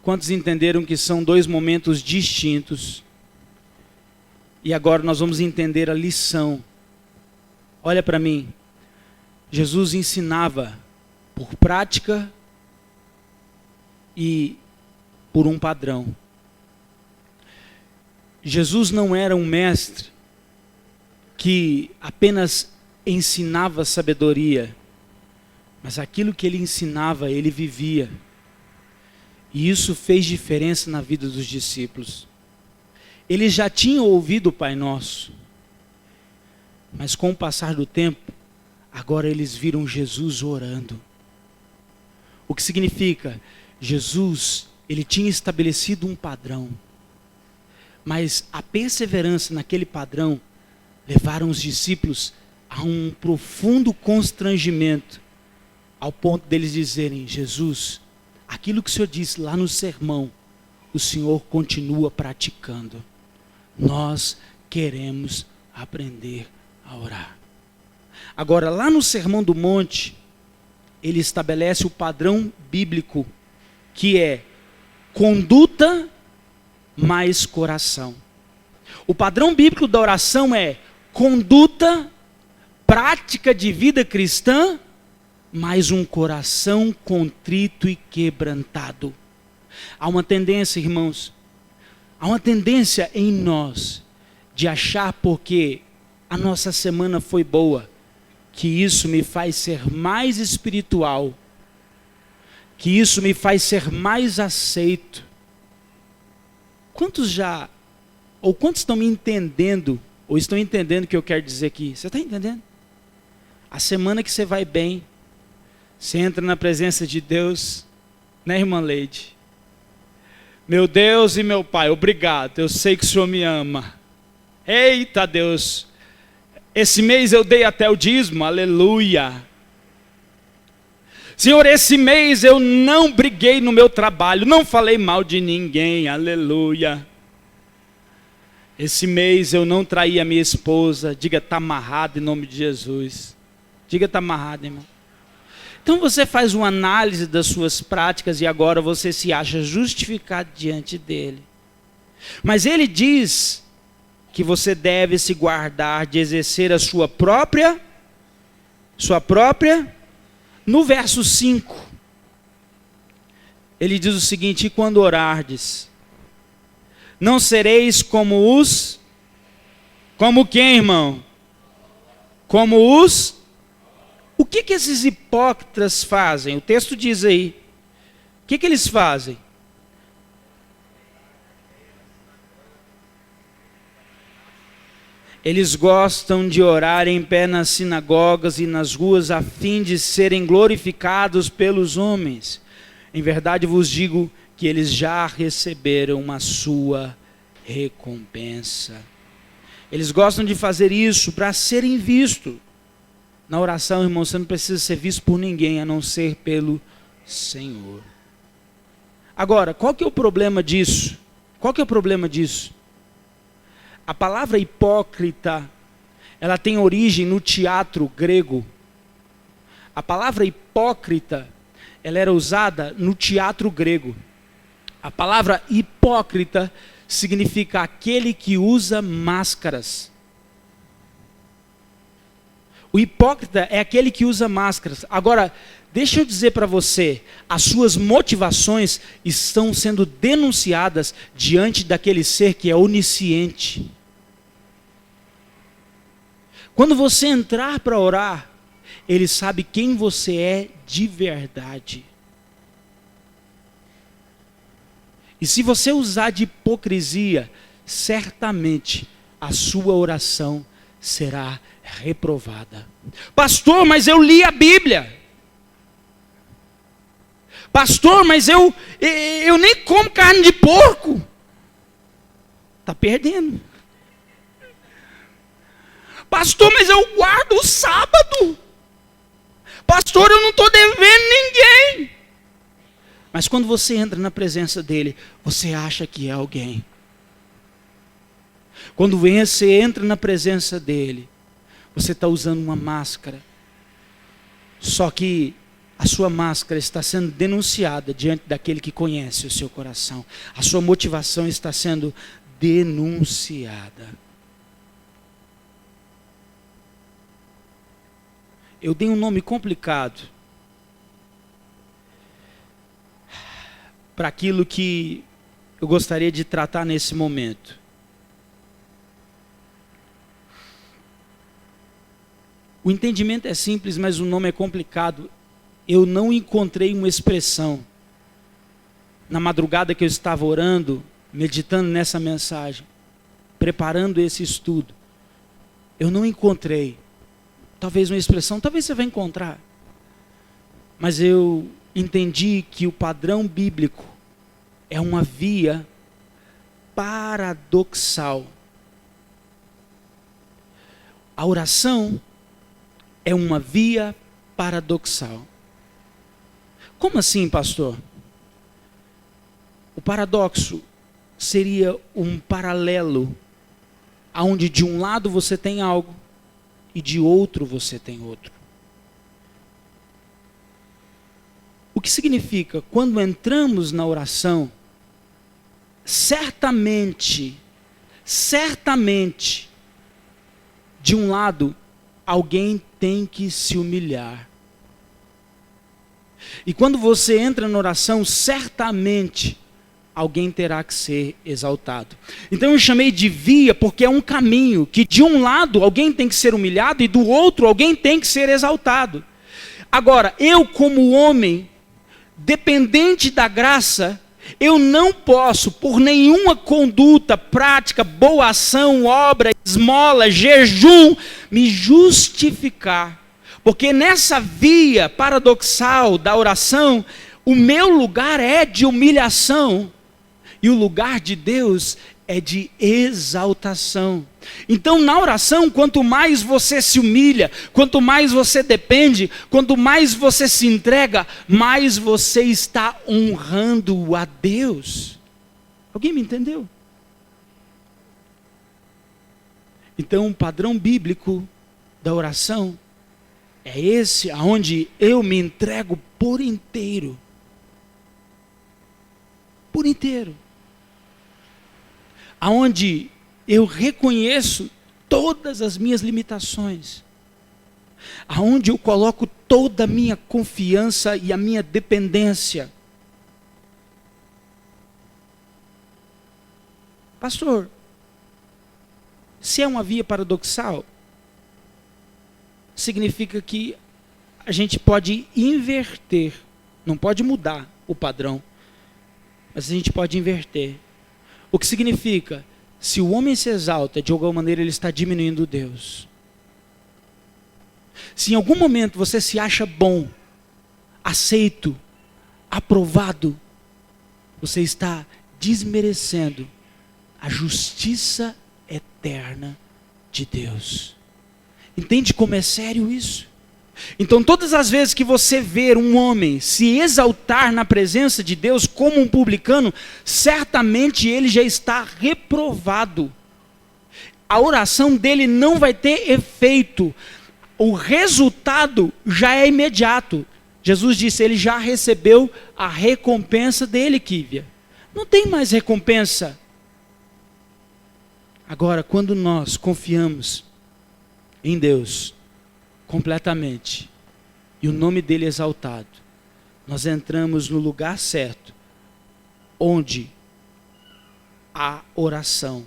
Quantos entenderam que são dois momentos distintos? E agora nós vamos entender a lição. Olha para mim. Jesus ensinava por prática e por um padrão. Jesus não era um mestre que apenas ensinava sabedoria, mas aquilo que ele ensinava, ele vivia. E isso fez diferença na vida dos discípulos. Eles já tinham ouvido o Pai Nosso, mas com o passar do tempo, agora eles viram Jesus orando. O que significa? Jesus, ele tinha estabelecido um padrão, mas a perseverança naquele padrão levaram os discípulos a um profundo constrangimento, ao ponto deles dizerem: Jesus, aquilo que o Senhor disse lá no sermão, o Senhor continua praticando. Nós queremos aprender a orar. Agora, lá no Sermão do Monte, ele estabelece o padrão bíblico, que é conduta mais coração. O padrão bíblico da oração é conduta, prática de vida cristã, mais um coração contrito e quebrantado. Há uma tendência, irmãos, há uma tendência em nós de achar, porque a nossa semana foi boa, que isso me faz ser mais espiritual, que isso me faz ser mais aceito. Quantos estão me entendendo, ou estão entendendo o que eu quero dizer aqui? Você está entendendo? A semana que você vai bem, você entra na presença de Deus, né, irmã Leide? Meu Deus e meu Pai, obrigado, eu sei que o Senhor me ama. Eita Deus, esse mês eu dei até o dízimo, aleluia. Senhor, esse mês eu não briguei no meu trabalho, não falei mal de ninguém, aleluia. Esse mês eu não traí a minha esposa, diga, está amarrado em nome de Jesus. Diga, está amarrado, irmão. Então você faz uma análise das suas práticas e agora você se acha justificado diante dele. Mas ele diz que você deve se guardar de exercer a sua própria, no verso 5, ele diz o seguinte: e quando orardes, não sereis como quem, irmão? O que esses hipócritas fazem? O texto diz aí, o que eles fazem? Eles gostam de orar em pé nas sinagogas e nas ruas, a fim de serem glorificados pelos homens. Em verdade vos digo que eles já receberam a sua recompensa. Eles gostam de fazer isso para serem vistos. Na oração, irmão, você não precisa ser visto por ninguém, a não ser pelo Senhor. Agora, qual que é o problema disso? Qual que é o problema disso? A palavra hipócrita, ela tem origem no teatro grego. A palavra hipócrita, ela era usada no teatro grego. A palavra hipócrita significa aquele que usa máscaras. O hipócrita é aquele que usa máscaras. Agora, deixa eu dizer para você, as suas motivações estão sendo denunciadas diante daquele ser que é onisciente. Quando você entrar para orar, ele sabe quem você é de verdade. E se você usar de hipocrisia, certamente a sua oração será reprovada. Pastor, mas eu li a Bíblia. Pastor, mas eu nem como carne de porco. Está perdendo. Pastor, mas eu guardo o sábado. Pastor, eu não estou devendo ninguém. Mas quando você entra na presença dele, você acha que é alguém. Quando você entra na presença dele, você está usando uma máscara. Só que a sua máscara está sendo denunciada diante daquele que conhece o seu coração. A sua motivação está sendo denunciada. Eu dei um nome complicado para aquilo que eu gostaria de tratar nesse momento. O entendimento é simples, mas o nome é complicado. Eu não encontrei uma expressão. Na madrugada que eu estava orando, meditando nessa mensagem, preparando esse estudo, eu não encontrei. Talvez uma expressão, talvez você vai encontrar. Mas eu entendi que o padrão bíblico é uma via paradoxal. A oração é uma via paradoxal. Como assim, pastor? O paradoxo seria um paralelo, onde de um lado você tem algo e de outro você tem outro. O que significa, quando entramos na oração, certamente, de um lado, alguém tem que se humilhar. E quando você entra na oração, certamente alguém terá que ser exaltado. Então eu chamei de via porque é um caminho que de um lado alguém tem que ser humilhado e do outro alguém tem que ser exaltado. Agora, eu como homem, dependente da graça, eu não posso, por nenhuma conduta, prática, boa ação, obra, esmola, jejum, me justificar. Porque nessa via paradoxal da oração, o meu lugar é de humilhação e o lugar de Deus é de exaltação. Então, na oração, quanto mais você se humilha, quanto mais você depende, quanto mais você se entrega, mais você está honrando a Deus. Alguém me entendeu? Então, o padrão bíblico da oração é esse, aonde eu me entrego por inteiro. Por inteiro. Aonde eu reconheço todas as minhas limitações. Aonde eu coloco toda a minha confiança e a minha dependência. Pastor, se é uma via paradoxal, significa que a gente pode inverter, não pode mudar o padrão, mas a gente pode inverter. O que significa, se o homem se exalta, de alguma maneira ele está diminuindo Deus. Se em algum momento você se acha bom, aceito, aprovado, você está desmerecendo a justiça eterna de Deus. Entende como é sério isso? Então, todas as vezes que você ver um homem se exaltar na presença de Deus como um publicano, certamente ele já está reprovado. A oração dele não vai ter efeito. O resultado já é imediato. Jesus disse, ele já recebeu a recompensa dele, Kívia. Não tem mais recompensa. Agora, quando nós confiamos em Deus completamente, e o nome dele é exaltado, nós entramos no lugar certo, onde a oração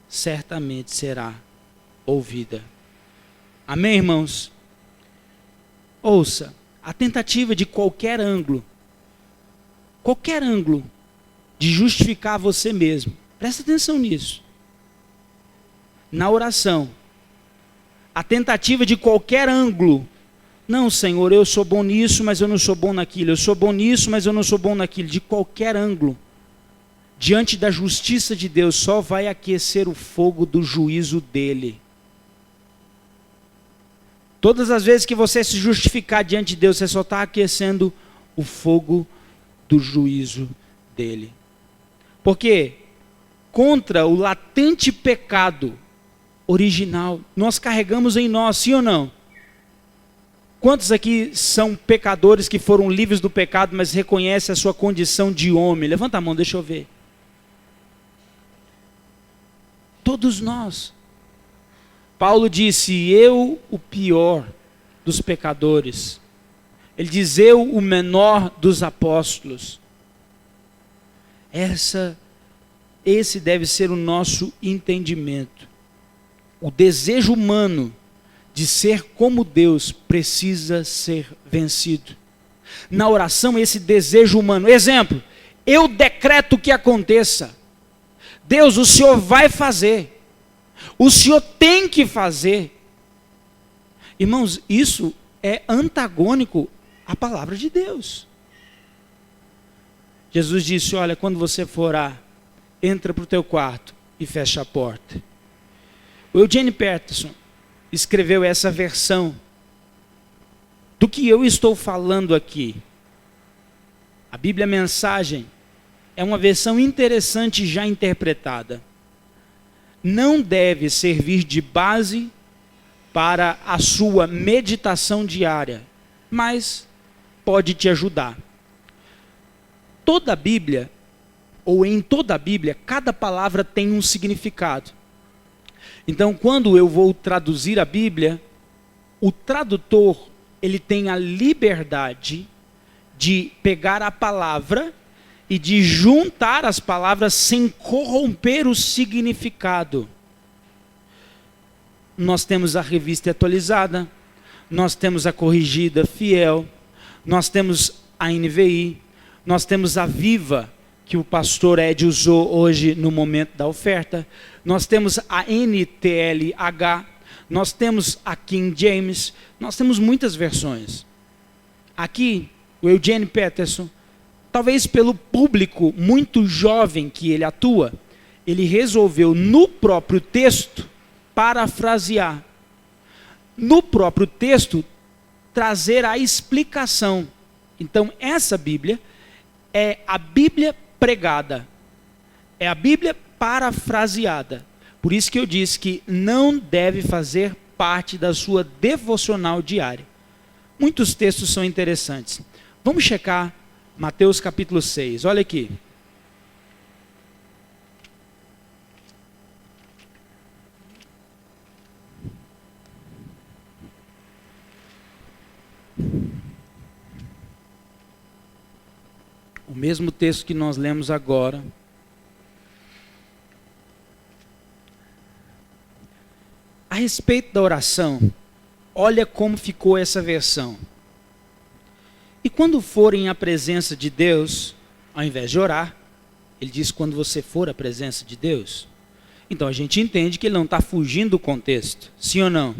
certamente será ouvida. Amém, irmãos? Ouça, a tentativa de qualquer ângulo de justificar você mesmo, presta atenção nisso, na oração, a tentativa de qualquer ângulo, não, Senhor, eu sou bom nisso, mas eu não sou bom naquilo, eu sou bom nisso, mas eu não sou bom naquilo, de qualquer ângulo, diante da justiça de Deus, só vai aquecer o fogo do juízo dele. Todas as vezes que você se justificar diante de Deus, você só está aquecendo o fogo do juízo dele. Porque contra o latente pecado original, nós carregamos em nós, sim ou não? Quantos aqui são pecadores que foram livres do pecado, mas reconhecem a sua condição de homem? Levanta a mão, deixa eu ver. Todos nós. Paulo disse, eu o pior dos pecadores. Ele diz, eu o menor dos apóstolos. Esse deve ser o nosso entendimento. O desejo humano de ser como Deus precisa ser vencido. Na oração, esse desejo humano. Exemplo, eu decreto que aconteça. Deus, o Senhor vai fazer. O Senhor tem que fazer. Irmãos, isso é antagônico à palavra de Deus. Jesus disse, olha, quando você for orar, entra para o teu quarto e fecha a porta. O Eugene Peterson escreveu essa versão do que eu estou falando aqui. A Bíblia Mensagem é uma versão interessante já interpretada. Não deve servir de base para a sua meditação diária, mas pode te ajudar. Toda a Bíblia, ou em toda a Bíblia, cada palavra tem um significado. Então, quando eu vou traduzir a Bíblia, o tradutor, ele tem a liberdade de pegar a palavra e de juntar as palavras sem corromper o significado. Nós temos a revista atualizada, nós temos a corrigida fiel, nós temos a NVI, nós temos a Viva, que o pastor Ed usou hoje no momento da oferta, nós temos a NTLH, nós temos a King James, nós temos muitas versões. Aqui, o Eugene Peterson, talvez pelo público muito jovem que ele atua, ele resolveu no próprio texto parafrasear. No próprio texto, trazer a explicação. Então, essa Bíblia é a Bíblia pregada. É a Bíblia parafraseada. Por isso que eu disse que não deve fazer parte da sua devocional diária. Muitos textos são interessantes. Vamos checar Mateus capítulo 6. Olha aqui. O mesmo texto que nós lemos agora. A respeito da oração, olha como ficou essa versão. E quando forem à presença de Deus, ao invés de orar, ele diz quando você for à presença de Deus. Então a gente entende que ele não está fugindo do contexto, sim ou não?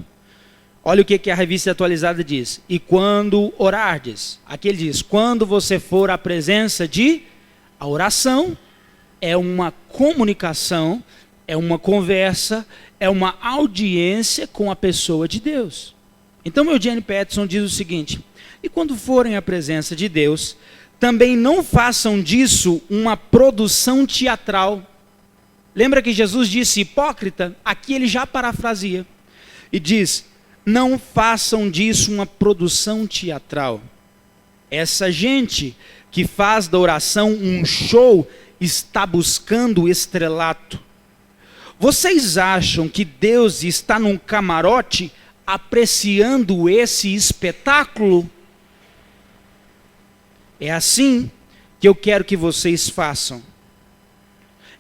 Olha o que a revista atualizada diz. E quando orardes, aqui ele diz, quando você for à presença de... A oração é uma comunicação, é uma conversa, é uma audiência com a pessoa de Deus. Então, Eugene Peterson diz o seguinte: e quando forem à presença de Deus, também não façam disso uma produção teatral. Lembra que Jesus disse hipócrita? Aqui ele já parafraseia e diz: não façam disso uma produção teatral. Essa gente que faz da oração um show está buscando o estrelato. Vocês acham que Deus está num camarote apreciando esse espetáculo? É assim que eu quero que vocês façam.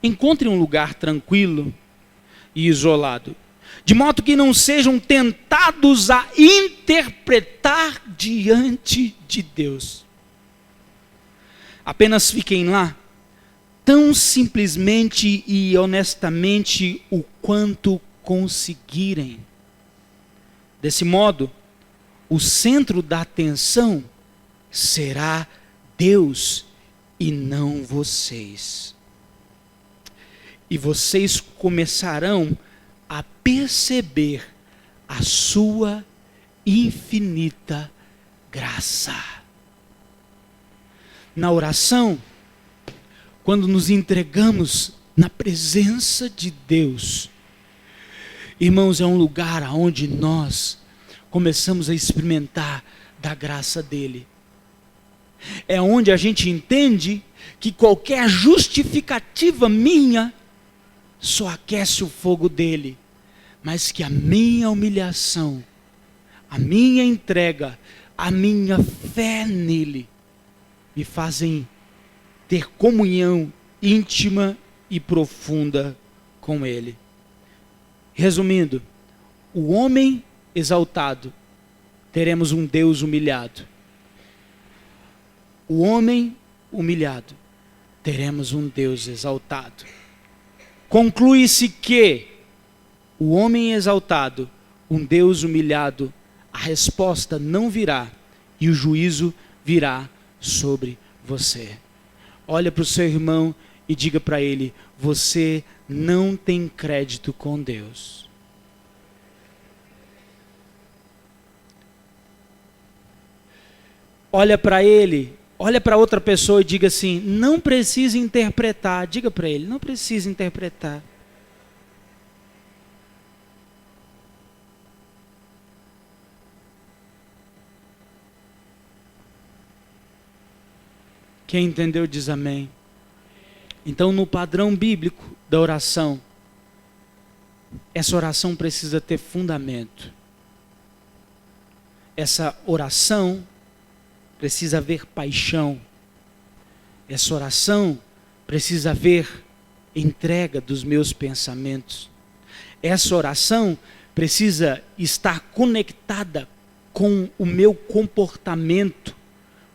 Encontrem um lugar tranquilo e isolado, de modo que não sejam tentados a interpretar diante de Deus. Apenas fiquem lá, tão simplesmente e honestamente o quanto conseguirem. Desse modo, o centro da atenção será Deus e não vocês. E vocês começarão a perceber a sua infinita graça. Na oração, quando nos entregamos na presença de Deus, irmãos, é um lugar onde nós começamos a experimentar da graça dele. É onde a gente entende que qualquer justificativa minha só aquece o fogo dele, mas que a minha humilhação, a minha entrega, a minha fé nele me fazem ter comunhão íntima e profunda com ele. Resumindo, o homem exaltado, teremos um Deus humilhado. O homem humilhado, teremos um Deus exaltado. Conclui-se que o homem exaltado, um Deus humilhado, a resposta não virá e o juízo virá sobre você. Olha para o seu irmão e diga para ele: você não tem crédito com Deus. Olha para ele, olha para outra pessoa e diga assim: não precisa interpretar. Diga para ele: não precisa interpretar. Quem entendeu diz amém. Então, no padrão bíblico da oração, essa oração precisa ter fundamento. Essa oração precisa haver paixão. Essa oração precisa haver entrega dos meus pensamentos. Essa oração precisa estar conectada com o meu comportamento,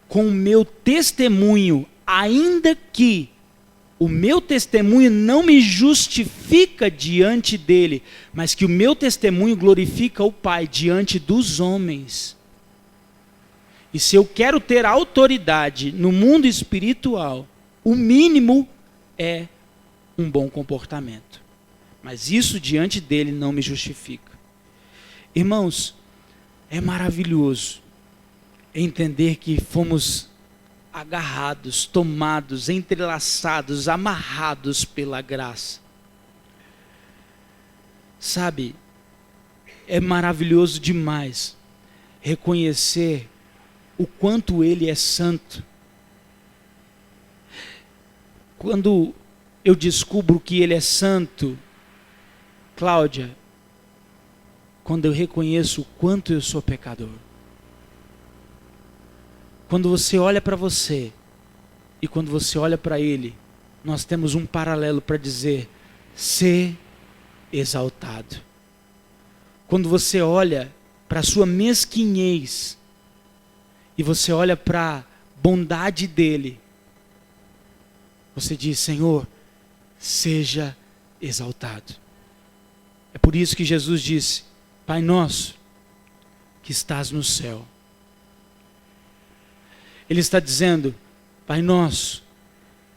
com o meu testemunho, ainda que o meu testemunho não me justifica diante dele, mas que o meu testemunho glorifica o Pai diante dos homens. E se eu quero ter autoridade no mundo espiritual, o mínimo é um bom comportamento. Mas isso diante dele não me justifica. Irmãos, é maravilhoso entender que fomos agarrados, tomados, entrelaçados, amarrados pela graça. Sabe, é maravilhoso demais reconhecer o quanto ele é santo. Quando eu descubro que ele é santo, Cláudia, quando eu reconheço o quanto eu sou pecador. Quando você olha para você e quando você olha para ele, nós temos um paralelo para dizer: ser exaltado. Quando você olha para a sua mesquinhez e você olha para a bondade dele, você diz: Senhor, seja exaltado. É por isso que Jesus disse: Pai nosso que estás no céu. Ele está dizendo: Pai nosso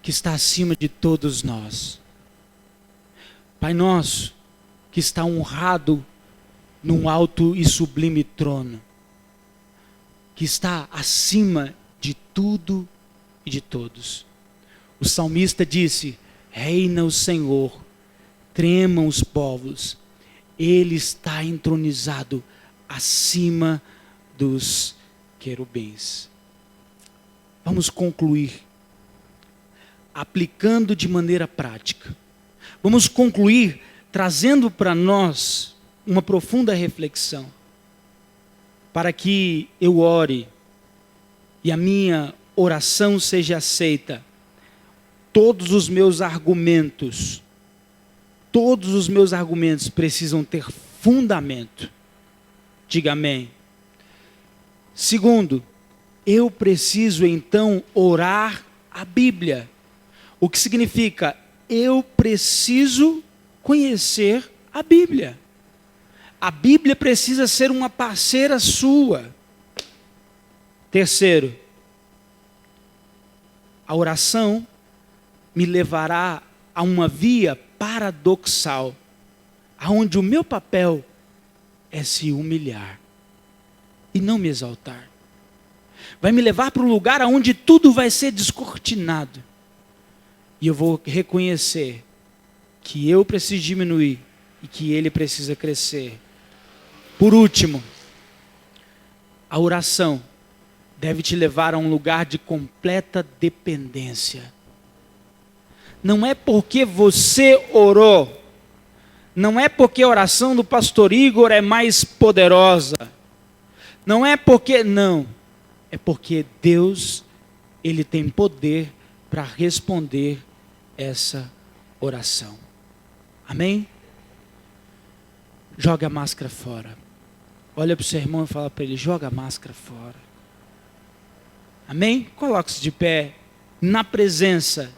que está acima de todos nós. Pai nosso que está honrado num alto e sublime trono, que está acima de tudo e de todos. O salmista disse: reina o Senhor, tremam os povos, Ele está entronizado acima dos querubins. Vamos concluir aplicando de maneira prática. Vamos concluir trazendo para nós uma profunda reflexão, para que eu ore e a minha oração seja aceita. Todos os meus argumentos precisam ter fundamento. Diga amém. Segundo, eu preciso então orar a Bíblia. O que significa? Eu preciso conhecer a Bíblia. A Bíblia precisa ser uma parceira sua. Terceiro, a oração me levará a uma via paradoxal, aonde o meu papel é se humilhar e não me exaltar. Vai me levar para um lugar onde tudo vai ser descortinado. E eu vou reconhecer que eu preciso diminuir e que Ele precisa crescer. Por último, a oração deve te levar a um lugar de completa dependência. Não é porque você orou, não é porque a oração do pastor Igor é mais poderosa, não é porque, não, é porque Deus, Ele tem poder para responder essa oração. Amém? Joga a máscara fora. Olha para o seu irmão e fala para ele: joga a máscara fora. Amém? Coloque-se de pé na presença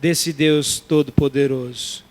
desse Deus Todo-Poderoso.